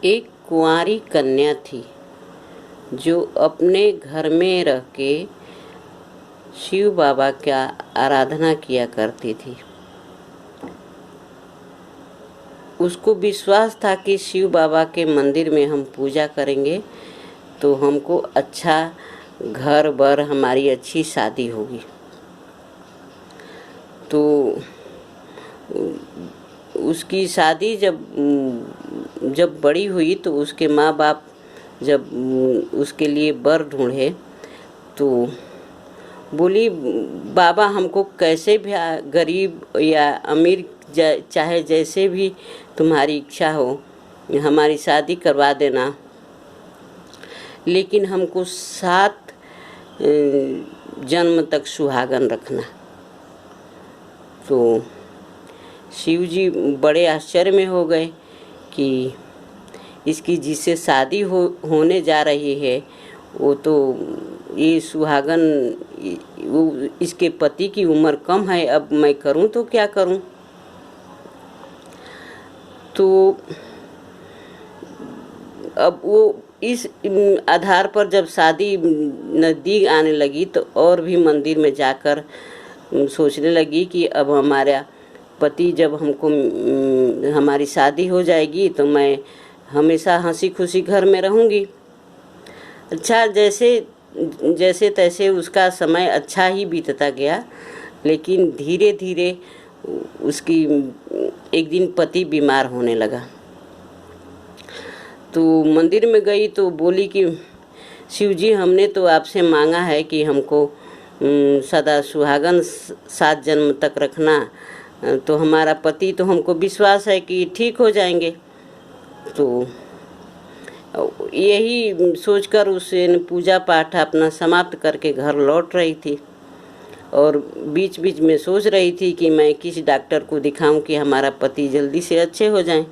एक कुंवारी कन्या थी जो अपने घर में रह के शिव बाबा का आराधना किया करती थी। उसको विश्वास था कि शिव बाबा के मंदिर में हम पूजा करेंगे तो हमको अच्छा घर बर, हमारी अच्छी शादी होगी। तो उसकी शादी जब बड़ी हुई तो उसके माँ बाप जब उसके लिए बर ढूंढे तो बोली, बाबा हमको कैसे भी, गरीब या अमीर, चाहे जैसे भी तुम्हारी इच्छा हो हमारी शादी करवा देना, लेकिन हमको 7 जन्म तक सुहागन रखना। तो शिव जी बड़े आश्चर्य में हो गए कि इसकी जिससे शादी होने जा रही है वो तो ये सुहागन, वो इसके पति की उम्र कम है, अब मैं करूं तो क्या करूं। तो अब वो इस आधार पर जब शादी नज़दीक आने लगी तो और भी मंदिर में जाकर सोचने लगी कि अब हमारा पति, जब हमको हमारी शादी हो जाएगी तो मैं हमेशा हंसी खुशी घर में रहूँगी। अच्छा, जैसे तैसे उसका समय अच्छा ही बीतता गया, लेकिन धीरे धीरे उसकी एक दिन पति बीमार होने लगा। तो मंदिर में गई तो बोली कि शिव जी, हमने तो आपसे मांगा है कि हमको सदा सुहागन 7 जन्म तक रखना, तो हमारा पति, तो हमको विश्वास है कि ठीक हो जाएंगे। तो यही सोचकर उसे पूजा पाठ अपना समाप्त करके घर लौट रही थी और बीच बीच में सोच रही थी कि मैं किस डॉक्टर को दिखाऊं कि हमारा पति जल्दी से अच्छे हो जाएं।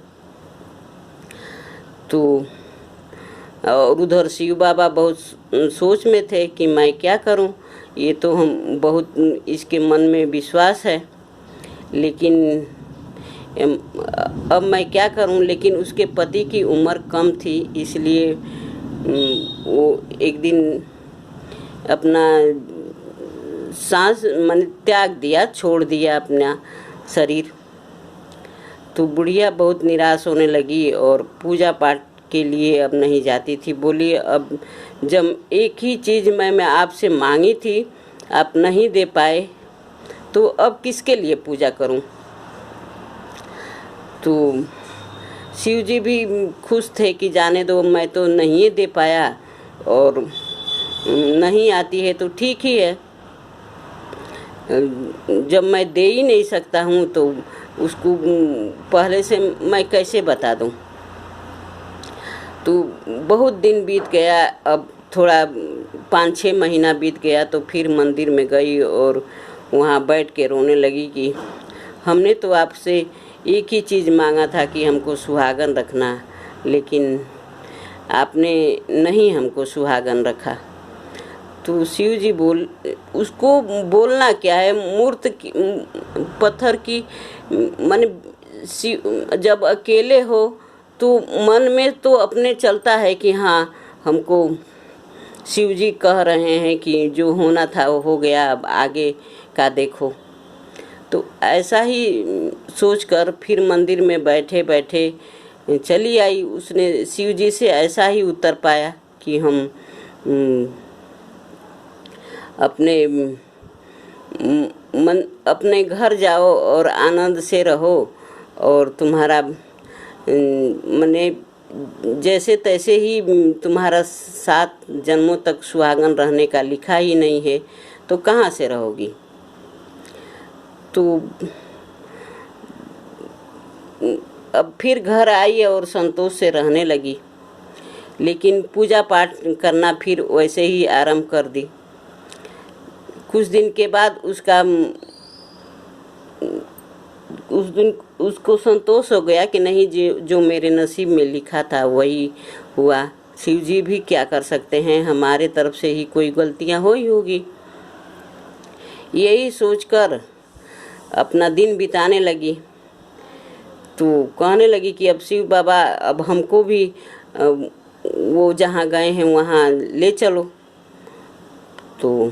तो और उधर शिव बाबा बहुत सोच में थे कि मैं क्या करूं, ये तो हम बहुत इसके मन में विश्वास है, लेकिन अब मैं क्या करूं। लेकिन उसके पति की उम्र कम थी, इसलिए वो एक दिन अपना सांस मन त्याग दिया, छोड़ दिया अपना शरीर। तो बुढ़िया बहुत निराश होने लगी और पूजा पाठ के लिए अब नहीं जाती थी। बोली, अब जब एक ही चीज़ मैं आपसे मांगी थी आप नहीं दे पाए तो अब किसके लिए पूजा करूं। तो शिव जी भी खुश थे कि जाने दो, मैं तो नहीं दे पाया और नहीं आती है तो ठीक ही है, जब मैं दे ही नहीं सकता हूँ तो उसको पहले से मैं कैसे बता दूँ। तो बहुत दिन बीत गया, अब थोड़ा 5-6 महीना बीत गया तो फिर मंदिर में गई और वहाँ बैठ के रोने लगी कि हमने तो आपसे एक ही चीज़ मांगा था कि हमको सुहागन रखना, लेकिन आपने नहीं हमको सुहागन रखा। तो शिव जी उसको बोलना क्या है, मूर्त की, पत्थर की, जब अकेले हो तो मन में तो अपने चलता है कि हाँ, हमको शिव जी कह रहे हैं कि जो होना था वो हो गया, अब आगे का देखो। तो ऐसा ही सोचकर फिर मंदिर में बैठे बैठे चली आई। उसने शिव जी से ऐसा ही उत्तर पाया कि हम अपने घर जाओ और आनंद से रहो, और तुम्हारा मने जैसे तैसे ही तुम्हारा 7 जन्मों तक सुहागन रहने का लिखा ही नहीं है तो कहाँ से रहोगी। तो अब फिर घर आई और संतोष से रहने लगी, लेकिन पूजा पाठ करना फिर वैसे ही आरंभ कर दी। कुछ दिन के बाद उस दिन उसको संतोष हो गया कि नहीं, जो मेरे नसीब में लिखा था वही हुआ। शिव जी भी क्या कर सकते हैं, हमारे तरफ से ही कोई गलतियां हुई होगी। यही सोचकर अपना दिन बिताने लगी। तो कहने लगी कि अब शिव बाबा अब हमको भी वो जहाँ गए हैं वहाँ ले चलो। तो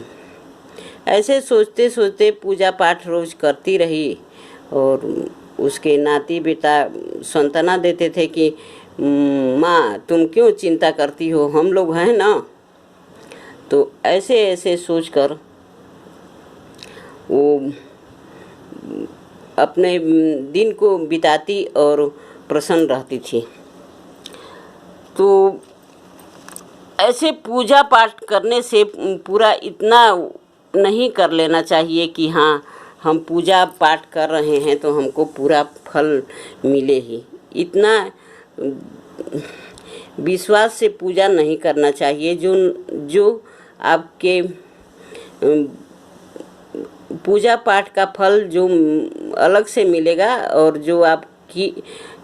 ऐसे सोचते सोचते पूजा पाठ रोज करती रही और उसके नाती बेटा सांत्वना देते थे कि माँ तुम क्यों चिंता करती हो, हम लोग हैं ना। तो ऐसे ऐसे सोचकर वो अपने दिन को बिताती और प्रसन्न रहती थी। तो ऐसे पूजा पाठ करने से पूरा इतना नहीं कर लेना चाहिए कि हाँ हम पूजा पाठ कर रहे हैं तो हमको पूरा फल मिले ही, इतना विश्वास से पूजा नहीं करना चाहिए। जो आपके पूजा पाठ का फल जो अलग से मिलेगा और जो आपकी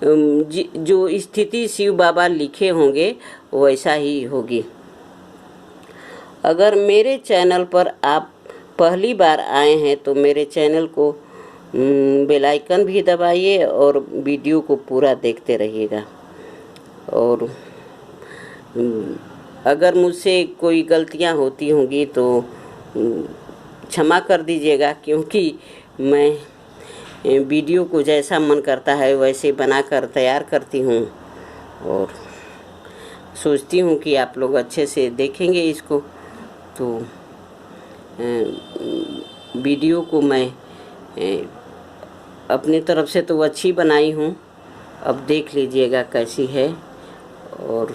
जो स्थिति शिव बाबा लिखे होंगे वैसा ही होगी। अगर मेरे चैनल पर आप पहली बार आए हैं तो मेरे चैनल को बेल आइकन भी दबाइए और वीडियो को पूरा देखते रहिएगा। और अगर मुझसे कोई गलतियां होती होंगी तो क्षमा कर दीजिएगा, क्योंकि मैं वीडियो को जैसा मन करता है वैसे बनाकर तैयार करती हूँ और सोचती हूँ कि आप लोग अच्छे से देखेंगे इसको। तो वीडियो को मैं अपनी तरफ से तो अच्छी बनाई हूँ, अब देख लीजिएगा कैसी है। और